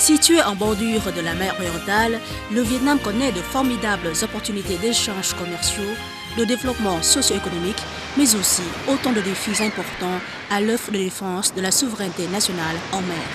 Situé en bordure de la mer orientale, le Vietnam connaît de formidables opportunités d'échanges commerciaux, de développement socio-économique, mais aussi autant de défis importants à l'œuvre de défense de la souveraineté nationale en mer.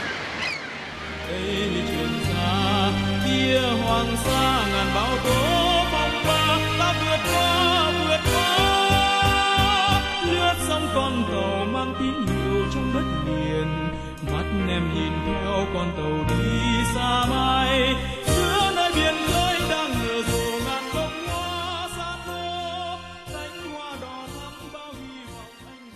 Mắt em nhìn theo con tàu đi xa mãi giữa nơi biển khơi đang nở rộ ngàn bông hoa xa phố cánh hoa đỏ thắm bao hy vọng anh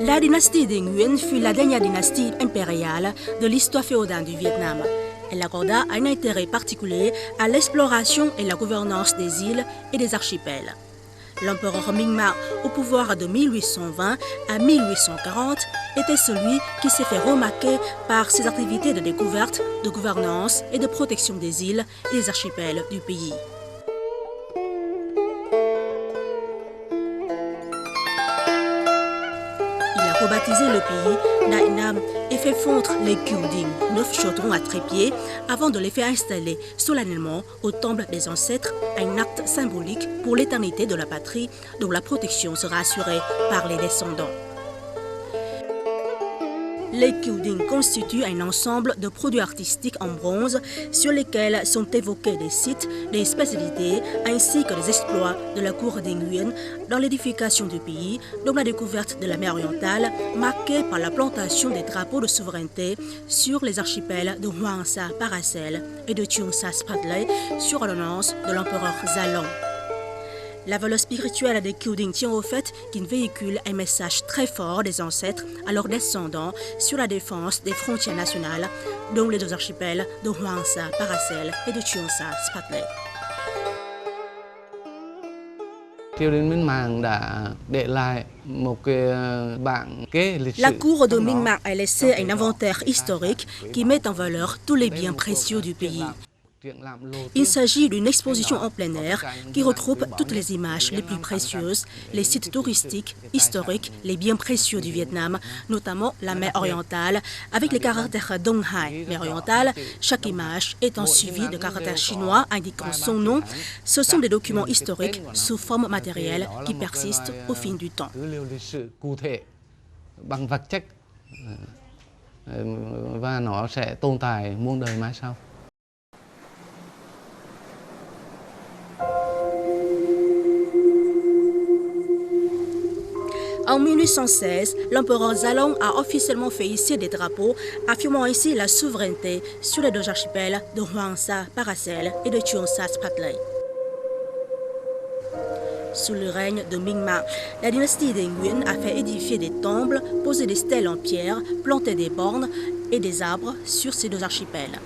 La dynastie des Nguyen fut la dernière dynastie impériale de l'histoire féodale du Vietnam. Elle accorda un intérêt particulier à l'exploration et la gouvernance des îles et des archipels. L'empereur Minh Ma, au pouvoir de 1820 à 1840, était celui qui s'est fait remarquer par ses activités de découverte, de gouvernance et de protection des îles et des archipels du pays. Rebaptisé le pays Đại Nam et fait fondre les Kieu Dinh, 9 chaudrons à trépied, avant de les faire installer solennellement au temple des ancêtres, un acte symbolique pour l'éternité de la patrie dont la protection sera assurée par les descendants. Les Kieu Dinh constituent un ensemble de produits artistiques en bronze sur lesquels sont évoqués des sites, des spécialités ainsi que des exploits de la cour des Nguyen dans l'édification du pays, dont la découverte de la mer orientale marquée par la plantation des drapeaux de souveraineté sur les archipels de Hoang Sa Paracel et de Cheong Sa Spratley sur ordonnance de l'empereur Zalong. La valeur spirituelle des Kieu Dinh tient au fait qu'ils véhiculent un message très fort des ancêtres à leurs descendants sur la défense des frontières nationales, dont les deux archipels de Hoang Sa Paracel et de Cheong Sa Spratley. La cour de Minh Ma a laissé un inventaire historique qui met en valeur tous les biens précieux du pays. Il s'agit d'une exposition en plein air qui regroupe toutes les images les plus précieuses, les sites touristiques, historiques, les biens précieux du Vietnam, notamment la mer orientale, avec les caractères Dong Hai, mer orientale, chaque image étant suivie de caractères chinois indiquant son nom. Ce sont des documents historiques sous forme matérielle qui persistent au fil du temps. En 1816, l'empereur Zalong a officiellement fait hisser des drapeaux, affirmant ainsi la souveraineté sur les deux archipels de Hoang Sa Paracel et de Cheong Sa Spratley. Sous le règne de Minh Ma, la dynastie des Nguyen a fait édifier des temples, poser des stèles en pierre, planter des bornes et des arbres sur ces deux archipels.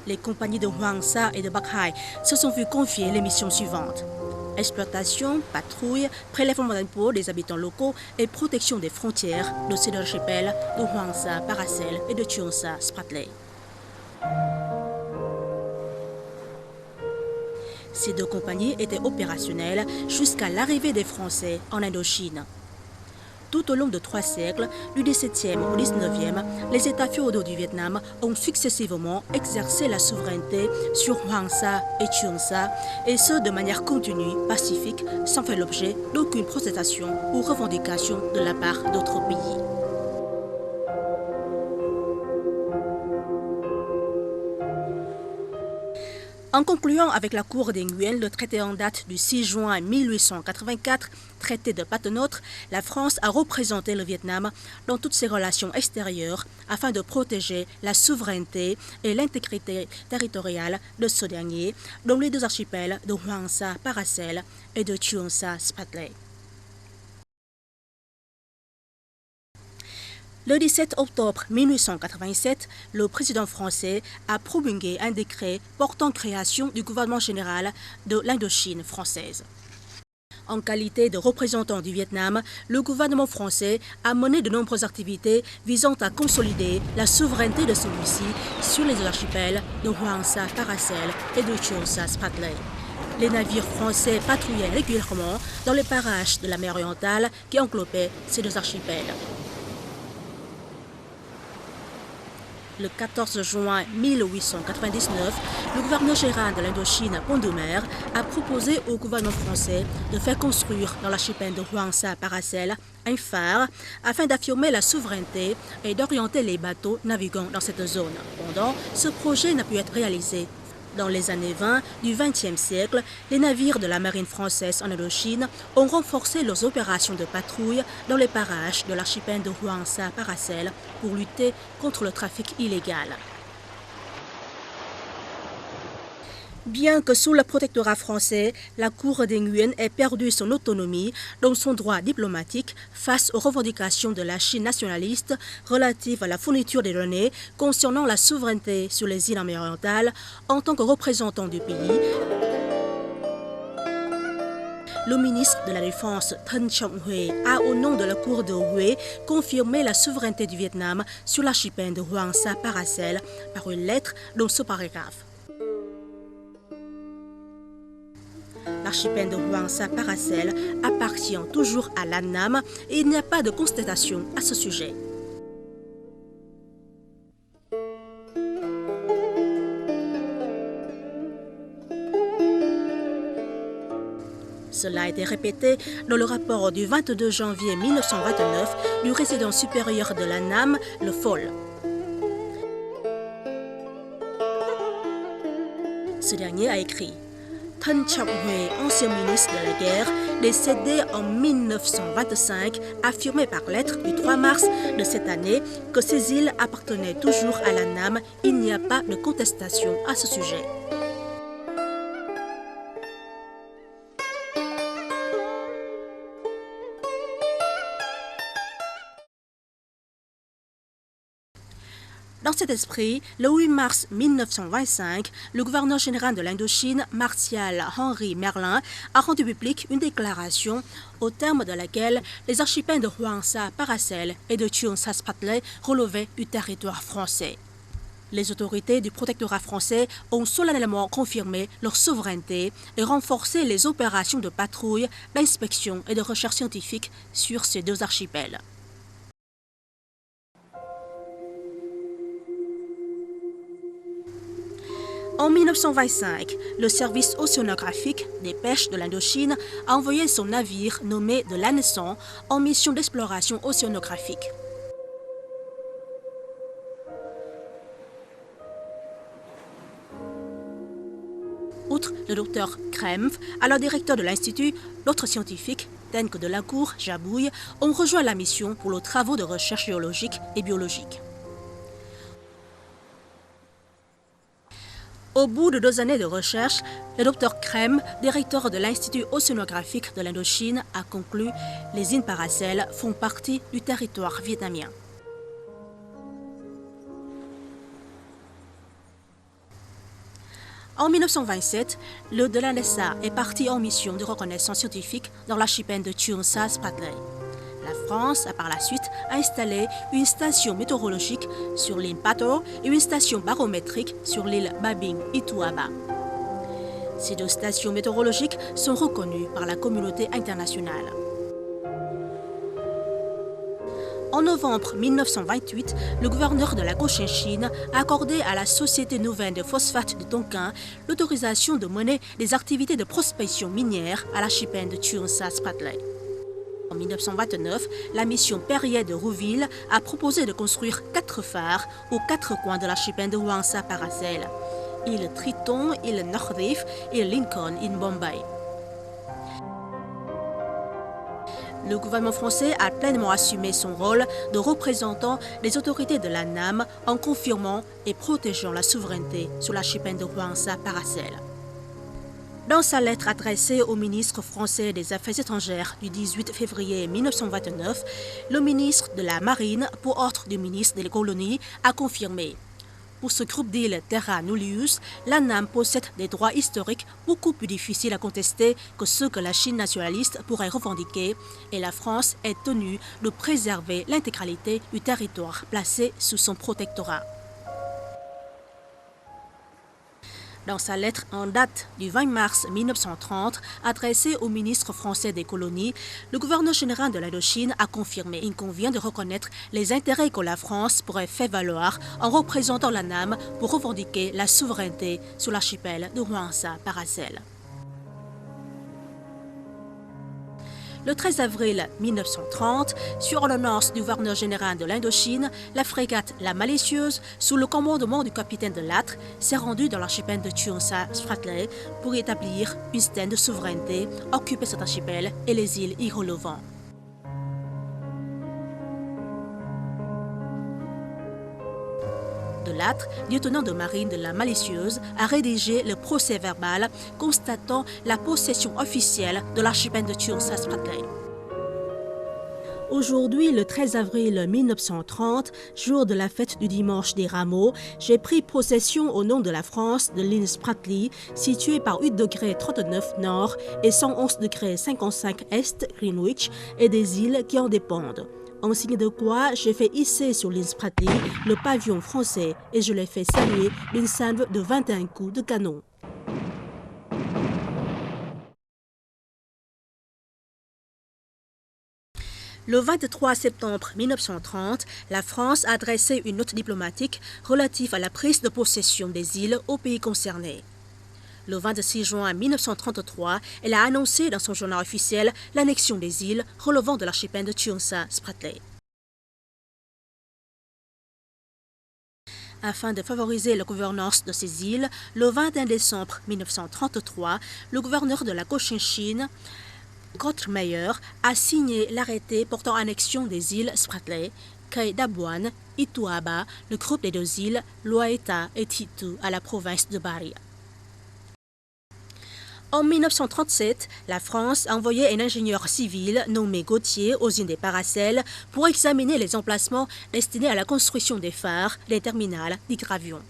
Les compagnies de Hoang Sa et de Bac Hai se sont vues confier les missions suivantes: exploitation, patrouille, prélèvement d'impôts des habitants locaux et protection des frontières de ces deux archipels de Hoang Sa Paracel et de Cheong Sa Spratley. Ces deux compagnies étaient opérationnelles jusqu'à l'arrivée des Français en Indochine. Tout au long de 3 siècles, du XVIIe au XIXe, les États féodaux du Vietnam ont successivement exercé la souveraineté sur Hoang Sa et Cheong Sa, et ce de manière continue, pacifique, sans faire l'objet d'aucune protestation ou revendication de la part d'autres pays. En concluant avec la cour des Nguyen le traité en date du 6 juin 1884, traité de Paternotre, la France a représenté le Vietnam dans toutes ses relations extérieures afin de protéger la souveraineté et l'intégrité territoriale de ce dernier, dont les deux archipels de Hoang Sa Paracel et de Cheong Sa Spratley. Le 17 octobre 1887, le président français a promulgué un décret portant création du gouvernement général de l'Indochine française. En qualité de représentant du Vietnam, le gouvernement français a mené de nombreuses activités visant à consolider la souveraineté de celui-ci sur les archipels de Hoàng Sa, Paracel et de Trường Sa, Spratly. Les navires français patrouillaient régulièrement dans les parages de la mer orientale qui englobaient ces deux archipels. Le 14 juin 1899, le gouverneur général de l'Indochine, Pont de Mer, a proposé au gouvernement français de faire construire dans l'archipel de Hoàng Sa, Paracel un phare afin d'affirmer la souveraineté et d'orienter les bateaux naviguant dans cette zone. Cependant, ce projet n'a pu être réalisé. Dans les années 20 du XXe siècle, les navires de la marine française en Indochine ont renforcé leurs opérations de patrouille dans les parages de l'archipel de Hoàng Sa, Paracel pour lutter contre le trafic illégal. Bien que sous le protectorat français, la Cour des Nguyen ait perdu son autonomie dans son droit diplomatique face aux revendications de la Chine nationaliste relatives à la fourniture des données concernant la souveraineté sur les îles orientales, en tant que représentant du pays, le ministre de la Défense Thân Trọng Huệ a, au nom de la Cour de Huế, confirmé la souveraineté du Vietnam sur l'archipel de Hoàng Sa, Paracel par une lettre dans ce paragraphe. L'archipel de Hoàng Sa, Paracel appartient toujours à l'ANAM et il n'y a pas de contestation à ce sujet. Cela a été répété dans le rapport du 22 janvier 1929 du résident supérieur de l'ANAM, le FOL. Ce dernier a écrit: Thân Trọng Huệ, ancien ministre de la guerre, décédé en 1925, affirmait par lettre du 3 mars de cette année que ces îles appartenaient toujours à l'ANAM. Il n'y a pas de contestation à ce sujet. Dans cet esprit, le 8 mars 1925, le gouverneur général de l'Indochine, Martial Henry Merlin, a rendu publique une déclaration au terme de laquelle les archipels de Hoàng Sa, Paracel et de Trường Sa, Spratly relevaient du territoire français. Les autorités du protectorat français ont solennellement confirmé leur souveraineté et renforcé les opérations de patrouille, d'inspection et de recherche scientifique sur ces deux archipels. En 1925, le service océanographique des pêches de l'Indochine a envoyé son navire nommé de l'Annesson en mission d'exploration océanographique. Outre le docteur Krempf, alors directeur de l'Institut, d'autres scientifiques, tels que Delacour, Jabouille, ont rejoint la mission pour leurs travaux de recherche géologique et biologique. Au bout de 2 années de recherche, le Dr Krempf, directeur de l'Institut océanographique de l'Indochine, a conclu que les îles Paracel font partie du territoire vietnamien. En 1927, le de l'ANESA est parti en mission de reconnaissance scientifique dans l'archipel de Trường Sa, Spratly. La France a par la suite installé une station météorologique sur l'île Pato et une station barométrique sur l'île Babing Ituaba. Ces 2 stations météorologiques sont reconnues par la communauté internationale. En novembre 1928, le gouverneur de la Cochinchine a accordé à la Société nouvelle de phosphate de Tonkin l'autorisation de mener des activités de prospection minière à l'archipel de Trường Sa, Spratly. En 1929, la mission Perrier de Rouville a proposé de construire 4 phares aux 4 coins de l'archipel de Hoàng Sa, Paracel, île Triton, île North-Reef et Lincoln, île Bombay. Le gouvernement français a pleinement assumé son rôle de représentant des autorités de l'ANAM en confirmant et protégeant la souveraineté sur l'archipel de Hoàng Sa, Paracel. Dans sa lettre adressée au ministre français des Affaires étrangères du 18 février 1929, le ministre de la Marine, pour ordre du ministre des colonies, a confirmé: pour ce groupe d'îles Terra Nullius, l'ANAM possède des droits historiques beaucoup plus difficiles à contester que ceux que la Chine nationaliste pourrait revendiquer, et la France est tenue de préserver l'intégralité du territoire placé sous son protectorat. Dans sa lettre en date du 20 mars 1930, adressée au ministre français des colonies, le gouverneur général de l'Indochine a confirmé qu'il convient de reconnaître les intérêts que la France pourrait faire valoir en représentant l'ANAM pour revendiquer la souveraineté sur l'archipel de Hwang-Sa Paracel. Le 13 avril 1930, sur ordonnance du gouverneur général de l'Indochine, la frégate La Malicieuse, sous le commandement du capitaine de Lattre, s'est rendue dans l'archipel de Cheongsa Spratley pour établir une stand de souveraineté, occuper cet archipel et les îles y relevant. De Lattre, lieutenant de marine de La Malicieuse, a rédigé le procès-verbal constatant la possession officielle de l'archipel de Cheongsa Spratley. Aujourd'hui, le 13 avril 1930, jour de la fête du dimanche des Rameaux, j'ai pris possession au nom de la France de l'île Spratly, située par 8°39' nord et 111°55' est Greenwich, et des îles qui en dépendent. En signe de quoi, j'ai fait hisser sur l'île Spratly le pavillon français et je l'ai fait saluer d'une salve de 21 coups de canon. Le 23 septembre 1930, la France a adressé une note diplomatique relative à la prise de possession des îles aux pays concernés. Le 26 juin 1933, elle a annoncé dans son journal officiel l'annexion des îles relevant de l'archipel de Cheongsa Spratley. Afin de favoriser la gouvernance de ces îles, le 21 décembre 1933, le gouverneur de la Cochinchine, Grotmeyer, a signé l'arrêté portant annexion des îles Spratley, Kai Dabuan, Ituaba, le groupe des deux îles, Loaeta et Titu à la province de Bari. En 1937, la France a envoyé un ingénieur civil nommé Gauthier aux îles des Paracels pour examiner les emplacements destinés à la construction des phares, des terminales, d'hydravions.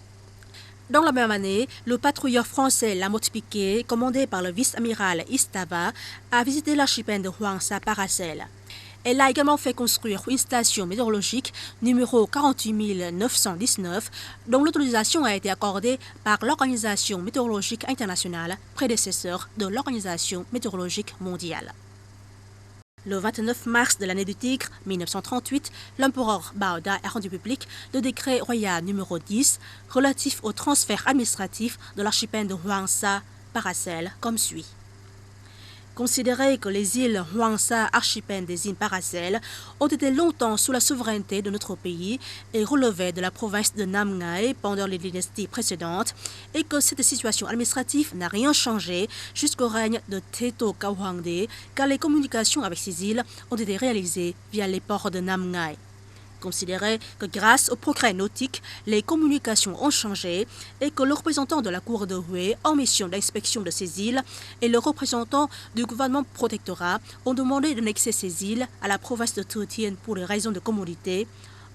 Dans la même année, le patrouilleur français Lamotte Piquet, commandé par le vice-amiral Istava, a visité l'archipel de Hwang-Sa Paracel. Elle a également fait construire une station météorologique numéro 48 919, dont l'autorisation a été accordée par l'Organisation météorologique internationale, prédécesseur de l'Organisation météorologique mondiale. Le 29 mars de l'année du Tigre, 1938, l'empereur Baoda a rendu public le décret royal numéro 10 relatif au transfert administratif de l'archipel de Hwang-Sa Paracel comme suit. Considéré que les îles Hwang-Sa, archipel des îles Paracel, ont été longtemps sous la souveraineté de notre pays et relevaient de la province de Nam Ngai pendant les dynasties précédentes, et que cette situation administrative n'a rien changé jusqu'au règne de Theto Kawangde, car les communications avec ces îles ont été réalisées via les ports de Nam Ngai. Considéré que grâce au progrès nautique, les communications ont changé et que le représentant de la cour de Hue en mission d'inspection de ces îles et le représentant du gouvernement protectorat ont demandé d'annexer ces îles à la province de Thu Thien pour des raisons de commodité,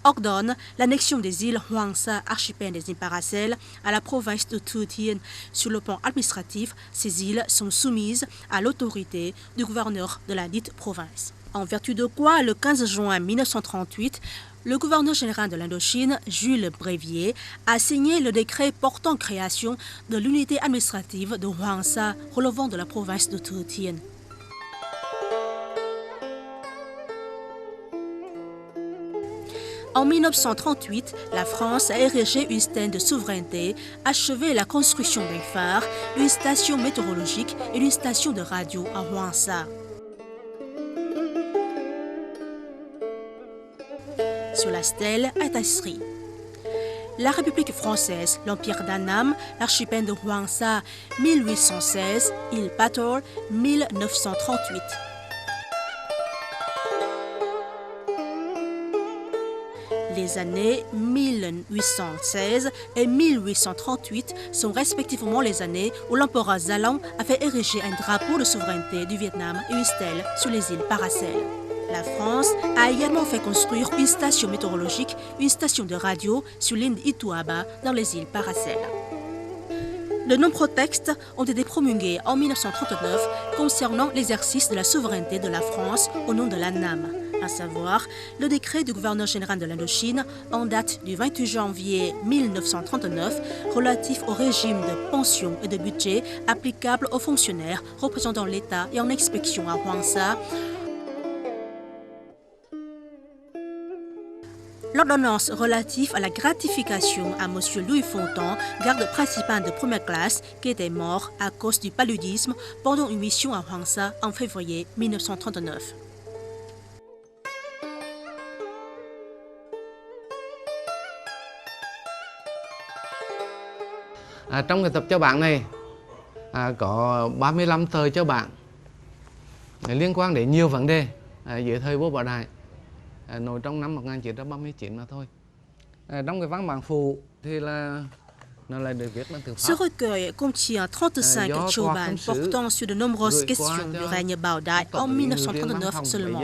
ordonne l'annexion des îles Hwang-Sa, archipel des îles Paracel, à la province de Thu Thien. Sur le plan administratif, ces îles sont soumises à l'autorité du gouverneur de la dite province. En vertu de quoi, le 15 juin 1938, le gouverneur général de l'Indochine, Jules Brévier, a signé le décret portant création de l'unité administrative de Hwang-Sa relevant de la province de Thu Thien. En 1938, la France a érigé une stand de souveraineté, achevé la construction d'un phare, d'une station météorologique et d'une station de radio à Hwang-Sa. Sur la stèle est inscrit: la République française, l'Empire d'Annam, l'archipel de Hwang-Sa, 1816, île Pator, 1938. Les années 1816 et 1838 sont respectivement les années où l'empereur Gia Long a fait ériger un drapeau de souveraineté du Vietnam et une stèle sur les îles Paracel. La France a également fait construire une station météorologique, une station de radio sur l'île d'Ituaba dans les îles Paracel. De nombreux textes ont été promulgués en 1939 concernant l'exercice de la souveraineté de la France au nom de la NAM, à savoir le décret du gouverneur général de l'Indochine en date du 28 janvier 1939 relatif au régime de pension et de budget applicable aux fonctionnaires représentant l'État et en inspection à Hoàng Sa, l'ordonnance relative à la gratification à M. Louis Fontan, garde principal de première classe, qui était mort à cause du paludisme pendant une mission à Hoàng Sa en février 1939. Trong cái tập cho bạn này có 35 tờ cho bạn liên quan đến nhiều vấn đề dưới thời vua Bảo Đại, nổi trong năm 1939 mà thôi. Trong cái văn bản phụ thì là Ce recueil contient 35 choban portant sur de nombreuses questions du règne Bảo Đại en 1939 seulement.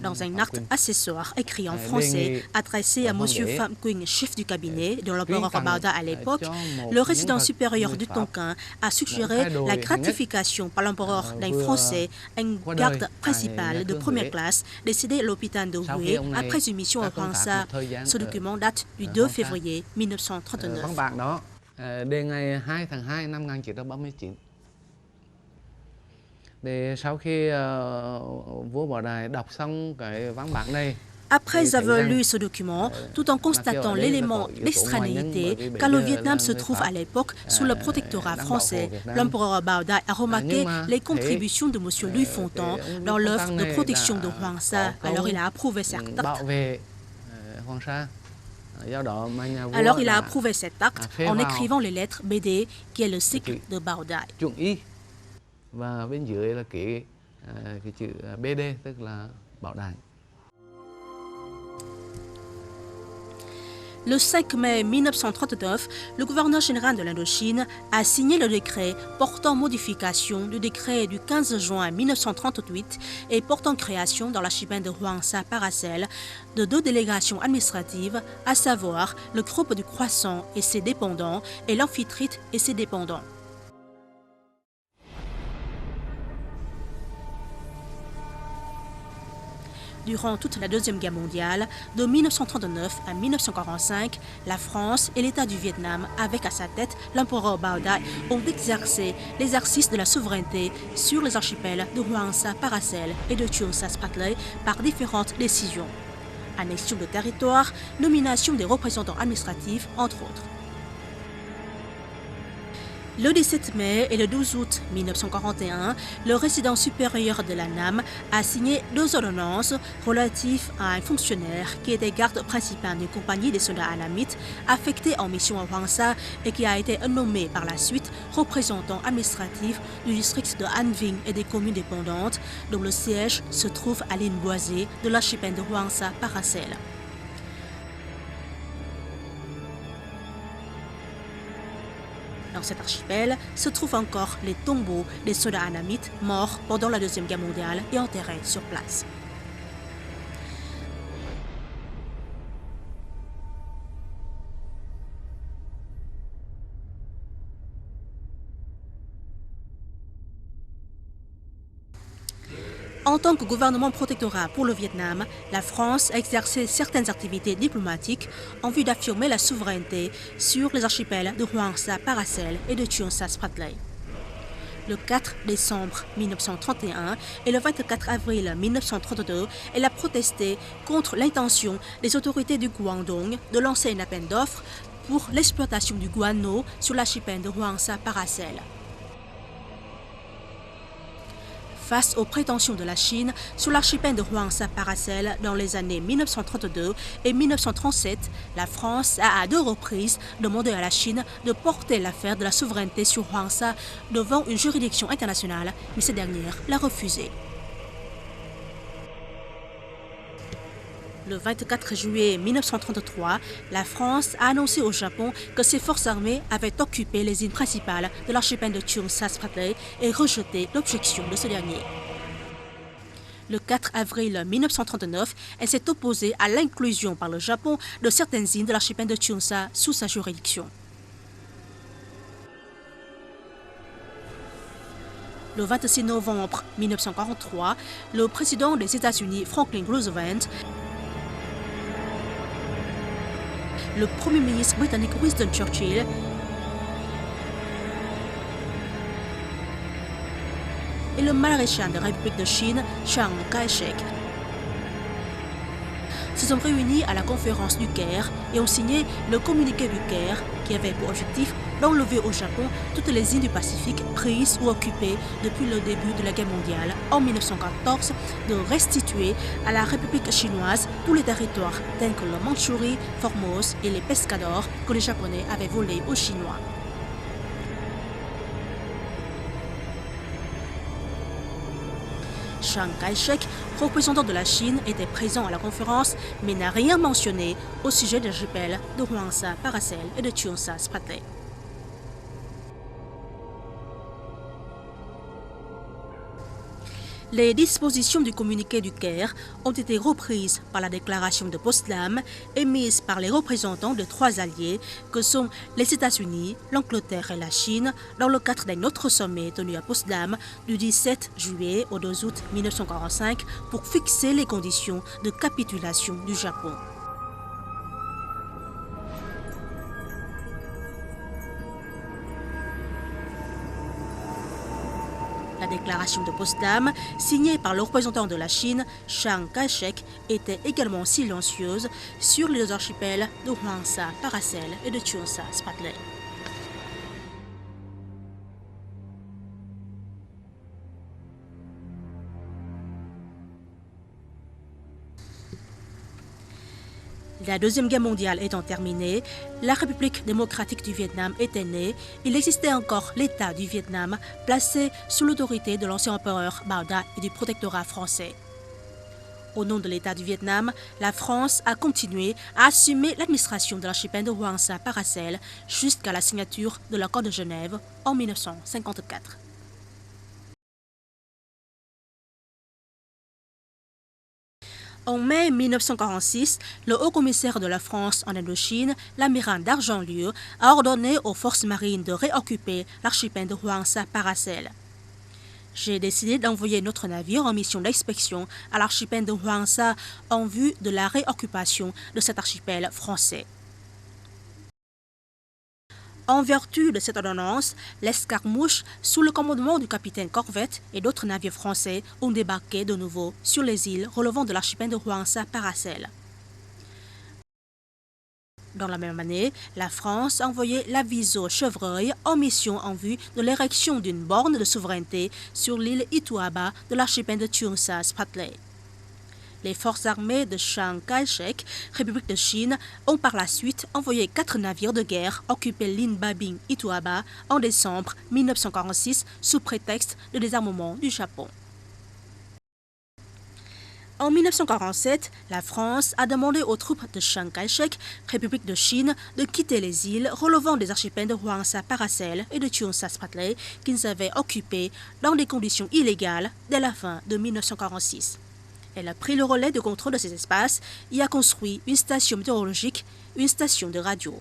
Dans un acte accessoire écrit en français adressé à M. Phạm Quỳnh, chef du cabinet de l'empereur Bảo Đại à l'époque, le résident supérieur du Tonkin a suggéré la gratification par l'empereur d'un Français, un garde principal de première classe décédé à l'hôpital de Huế après une mission à Hoàng Sa. Ce document date du 2 février 1939. Đề ngày 2 tháng 2 năm 1939. Để sau khi vua Bảo Đại đọc xong cái văn bản này, après avoir lu ce document, tout en constatant l'élément d'extranéité, car le Vietnam se trouve à l'époque sous le protectorat français, l'empereur Bảo Đại a remarqué les contributions de M. Louis Fontan dans l'œuvre de protection de Hoàng Sa. Alors il a approuvé cet acte. Alors il a approuvé cet acte en écrivant les lettres BD, qui est le cycle de Bảo Đại. Và bên dưới là cái chữ BD, tức là Bảo Đại. Le 5 mai 1939, le gouverneur général de l'Indochine a signé le décret portant modification du décret du 15 juin 1938 et portant création dans l'archipel de Hoàng Sa Paracel de 2 délégations administratives, à savoir le groupe du Croissant et ses dépendants et l'Amphitrite et ses dépendants. Durant toute la Deuxième Guerre mondiale, de 1939 à 1945, la France et l'État du Vietnam, avec à sa tête l'empereur Bảo Đại, ont exercé l'exercice de la souveraineté sur les archipels de Hoàng Sa Paracel et de Chuon Sa Sprat Ley par différentes décisions. Annexion de territoire, nomination des représentants administratifs, entre autres. Le 17 mai et le 12 août 1941, le résident supérieur de la NAM a signé 2 ordonnances relatives à un fonctionnaire qui était garde principal d'une compagnie des soldats annamites affecté en mission à Hoàng Sa et qui a été nommé par la suite représentant administratif du district de An Vinh et des communes dépendantes, dont le siège se trouve à l'île boisée de l'archipel de Hoàng Sa Paracel. Dans cet archipel se trouvent encore les tombeaux des soldats annamites morts pendant la Deuxième Guerre mondiale et enterrés sur place. En tant que gouvernement protectorat pour le Vietnam, la France a exercé certaines activités diplomatiques en vue d'affirmer la souveraineté sur les archipels de Hoàng Sa Paracel et de Chuon Sa Sprat Ley. Le 4 décembre 1931 et le 24 avril 1932, elle a protesté contre l'intention des autorités du Guangdong de lancer un appel d'offres pour l'exploitation du guano sur l'archipel de Hoàng Sa Paracel. Face aux prétentions de la Chine sur l'archipel de Hoàng Sa Paracel dans les années 1932 et 1937, la France a à 2 reprises demandé à la Chine de porter l'affaire de la souveraineté sur Hoàng Sa devant une juridiction internationale, mais cette dernière l'a refusé. Le 24 juillet 1933, la France a annoncé au Japon que ses forces armées avaient occupé les îles principales de l'archipel de Cheongsa Spratly et rejeté l'objection de ce dernier. Le 4 avril 1939, elle s'est opposée à l'inclusion par le Japon de certaines îles de l'archipel de Cheongsa sous sa juridiction. Le 26 novembre 1943, le président des États-Unis Franklin Roosevelt, le premier ministre britannique Winston Churchill et le maréchal de la République de Chine, Chiang Kai-shek, se sont réunis à la conférence du Caire et ont signé le communiqué du Caire qui avait pour objectif d'enlever au Japon toutes les îles du Pacifique prises ou occupées depuis le début de la guerre mondiale en 1914, de restituer à la République chinoise tous les territoires tels que la Mandchourie, Formose et les Pescadores que les Japonais avaient volés aux Chinois. Chiang Kai-shek, représentant de la Chine, était présent à la conférence, mais n'a rien mentionné au sujet des archipels de Hwangsa, Paracel et de Cheongsa Spratly. Les dispositions du communiqué du Caire ont été reprises par la déclaration de Potsdam émise par les représentants de trois alliés que sont les États-Unis, l'Angleterre et la Chine dans le cadre d'un autre sommet tenu à Potsdam du 17 juillet au 2 août 1945 pour fixer les conditions de capitulation du Japon. La déclaration de Potsdam, signée par le représentant de la Chine, Chiang Kai-shek, était également silencieuse sur les deux archipels de Hwangsa, Paracel et de Cheongsa Spratly. La Deuxième Guerre mondiale étant terminée, la République démocratique du Vietnam était née. Il existait encore l'État du Vietnam, placé sous l'autorité de l'ancien empereur Bao Da et du protectorat français. Au nom de l'État du Vietnam, la France a continué à assumer l'administration de l'archipel de Hwangsa Paracel jusqu'à la signature de l'accord de Genève en 1954. En mai 1946, le haut-commissaire de la France en Indochine, l'amiral d'Argentlieu, a ordonné aux forces marines de réoccuper l'archipel de Hwangsa Paracel. J'ai décidé d'envoyer notre navire en mission d'inspection à l'archipel de Hwangsa en vue de la réoccupation de cet archipel français. En vertu de cette ordonnance, l'escarmouche, sous le commandement du capitaine Corvette et d'autres navires français, ont débarqué de nouveau sur les îles relevant de l'archipel de Hwangsa Paracel. Dans la même année, la France a envoyé l'aviso Chevreuil en mission en vue de l'érection d'une borne de souveraineté sur l'île Ituaba de l'archipel de Cheongsa Spratly. Les forces armées de Chiang Kai-shek, République de Chine, ont par la suite envoyé 4 navires de guerre occuper l'île Babing Ituaba en décembre 1946 sous prétexte de désarmement du Japon. En 1947, la France a demandé aux troupes de Chiang Kai-shek, République de Chine, de quitter les îles relevant des archipels de Hwangsa Paracel et de Cheongsa Spratly qu'ils avaient occupés dans des conditions illégales dès la fin de 1946. Elle a pris le relais de contrôle de ces espaces et a construit une station météorologique, une station de radio.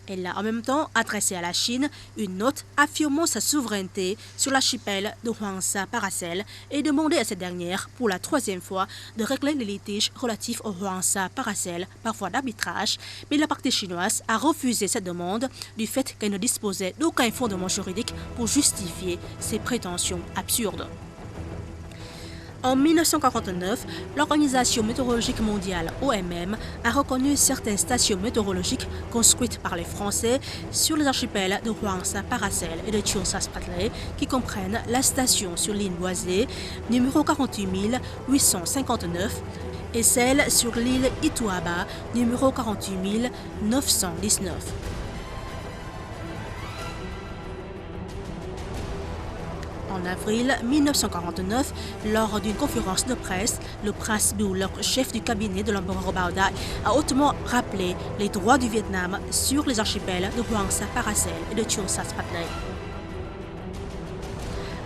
Elle a en même temps adressé à la Chine une note affirmant sa souveraineté sur l'archipel de Hwangsa Paracel et demandé à cette dernière, pour la 3e fois, de régler les litiges relatifs au Hwangsa Paracel par voie d'arbitrage, mais la partie chinoise a refusé cette demande du fait qu'elle ne disposait d'aucun fondement juridique pour justifier ses prétentions absurdes. En 1949, l'Organisation météorologique mondiale OMM a reconnu certaines stations météorologiques construites par les Français sur les archipels de Hwangsa Paracel et de Cheongsa Spratly qui comprennent la station sur l'île Boisée numéro 48 859 et celle sur l'île Ituaba numéro 48 919. En avril 1949, lors d'une conférence de presse, le prince Doul, chef du cabinet de l'empereur Bảo Đại, a hautement rappelé les droits du Vietnam sur les archipels de Hoàng Sa, Paracel et de Trường Sa Spratly.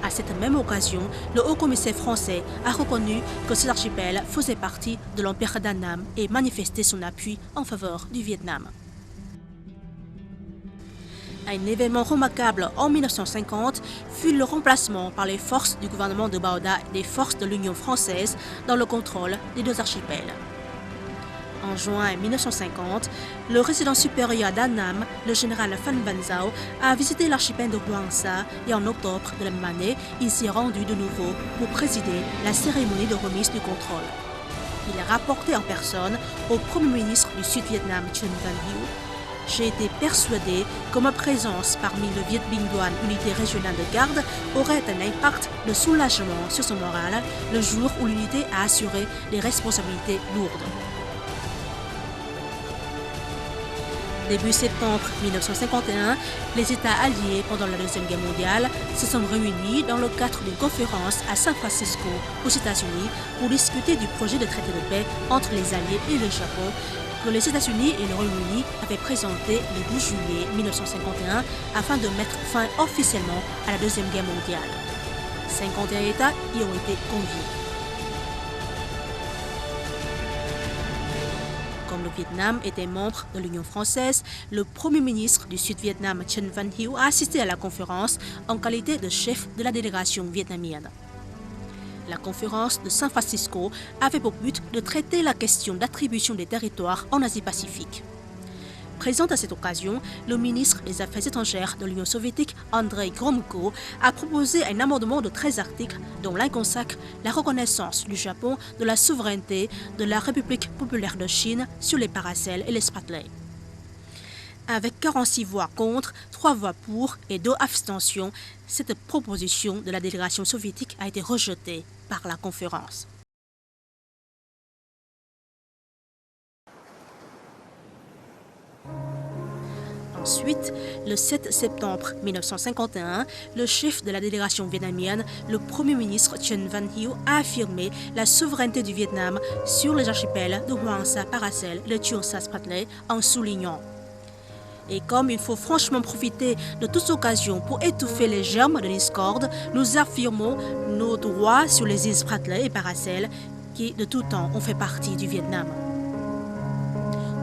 À cette même occasion, le haut-commissaire français a reconnu que ces archipels faisaient partie de l'Empire d'An Nam et manifesté son appui en faveur du Vietnam. Un événement remarquable en 1950 fut le remplacement par les forces du gouvernement de Bảo Đại des forces de l'Union française dans le contrôle des deux archipels. En juin 1950, le résident supérieur d'An Nam, le général Phan Van Giao, a visité l'archipel de Hoàng Sa et en octobre de la même année, il s'est rendu de nouveau pour présider la cérémonie de remise du contrôle. Il a rapporté en personne au Premier ministre du Sud-Vietnam, Trần Văn Hieu: j'ai été persuadé que ma présence parmi le Viet Binh Đoàn, unité régionale de garde, aurait un impact de soulagement sur son moral le jour où l'unité a assuré les responsabilités lourdes. Début septembre 1951, les États alliés pendant la Deuxième Guerre mondiale se sont réunis dans le cadre d'une conférence à San Francisco, aux États-Unis, pour discuter du projet de traité de paix entre les Alliés et le Japon, que les États-Unis et le Royaume-Uni avaient présenté le 12 juillet 1951 afin de mettre fin officiellement à la Deuxième Guerre mondiale. 51 États y ont été conviés. Comme le Vietnam était membre de l'Union française, le Premier ministre du Sud-Vietnam, Trần Văn Hieu, a assisté à la conférence en qualité de chef de la délégation vietnamienne. La conférence de San Francisco avait pour but de traiter la question d'attribution des territoires en Asie-Pacifique. Présent à cette occasion, le ministre des Affaires étrangères de l'Union soviétique, Andrei Gromyko, a proposé un amendement de 13 articles dont l'un consacre la reconnaissance du Japon de la souveraineté de la République populaire de Chine sur les Paracels et les Spratly. Avec 46 voix contre, 3 voix pour et 2 abstentions, cette proposition de la délégation soviétique a été rejetée par la conférence. Ensuite, le 7 septembre 1951, le chef de la délégation vietnamienne, le Premier ministre Trần Văn Hieu, a affirmé la souveraineté du Vietnam sur les archipels de Hoàng Sa, Paracel et de Trường Sa Spratly en soulignant: et comme il faut franchement profiter de toute occasion pour étouffer les germes de discorde, nous affirmons nos droits sur les îles Spratly et Paracel qui, de tout temps, ont fait partie du Vietnam.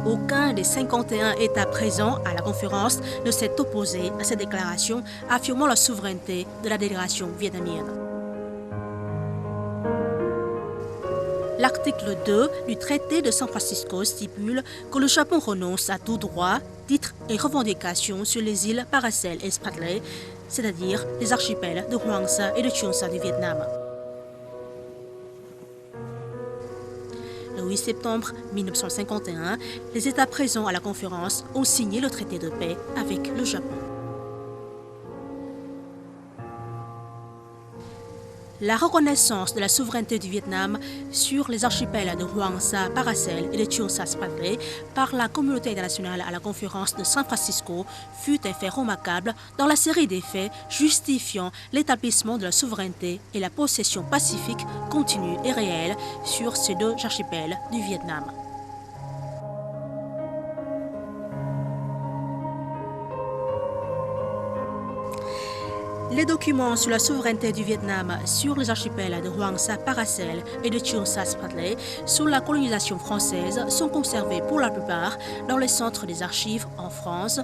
Aucun des 51 États présents à la conférence ne s'est opposé à cette déclaration affirmant la souveraineté de la délégation vietnamienne. L'article 2 du traité de San Francisco stipule que le Japon renonce à tout droit, titre et revendication sur les îles Paracel et Spratly, c'est-à-dire les archipels de Hoàng Sa et de Trường Sa du Vietnam. Le 8 septembre 1951, les États présents à la conférence ont signé le traité de paix avec le Japon. La reconnaissance de la souveraineté du Vietnam sur les archipels de Hoàng Sa, Paracel et de Trường Sa Spratly par la communauté internationale à la conférence de San Francisco fut un fait remarquable dans la série des faits justifiant l'établissement de la souveraineté et la possession pacifique continue et réelle sur ces deux archipels du Vietnam. Les documents sur la souveraineté du Vietnam sur les archipels de Hoàng Sa, Paracel et de Trường Sa Spratly sous la colonisation française sont conservés pour la plupart dans les centres des archives en France,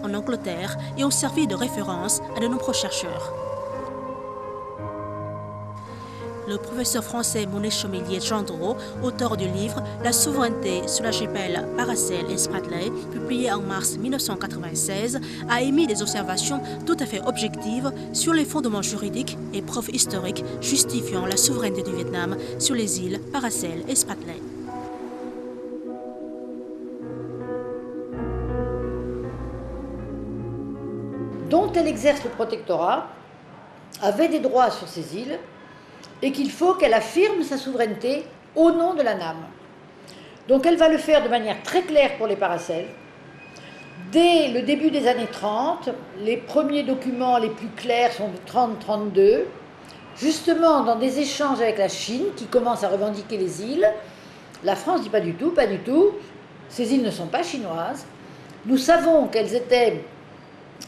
en Angleterre et ont servi de référence à de nombreux chercheurs. Le professeur français Monet Chomelier Gendreau, auteur du livre La souveraineté sur l'archipel Paracel et Spratly, publié en mars 1996, a émis des observations tout à fait objectives sur les fondements juridiques et preuves historiques justifiant la souveraineté du Vietnam sur les îles Paracel et Spratly. Dont elle exerce le protectorat, avait des droits sur ces îles, et qu'il faut qu'elle affirme sa souveraineté au nom de la NAM. Donc elle va le faire de manière très claire pour les Paracels. Dès le début des années 30, les premiers documents les plus clairs sont de 30-32, justement dans des échanges avec la Chine, qui commence à revendiquer les îles, la France dit pas du tout, ces îles ne sont pas chinoises. Nous savons qu'elles étaient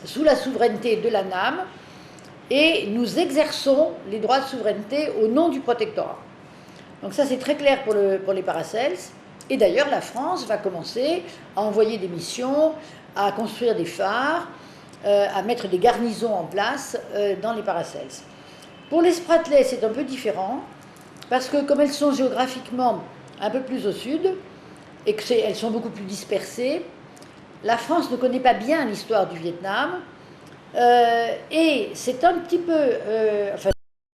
sous la souveraineté de la NAM et nous exerçons les droits de souveraineté au nom du protectorat. Donc ça c'est très clair pour les Paracels. Et d'ailleurs la France va commencer à envoyer des missions, à construire des phares, à mettre des garnisons en place dans les Paracels. Pour les Spratleys c'est un peu différent parce que comme elles sont géographiquement un peu plus au sud et qu'elles sont beaucoup plus dispersées, la France ne connaît pas bien l'histoire du Vietnam et c'est un petit peu...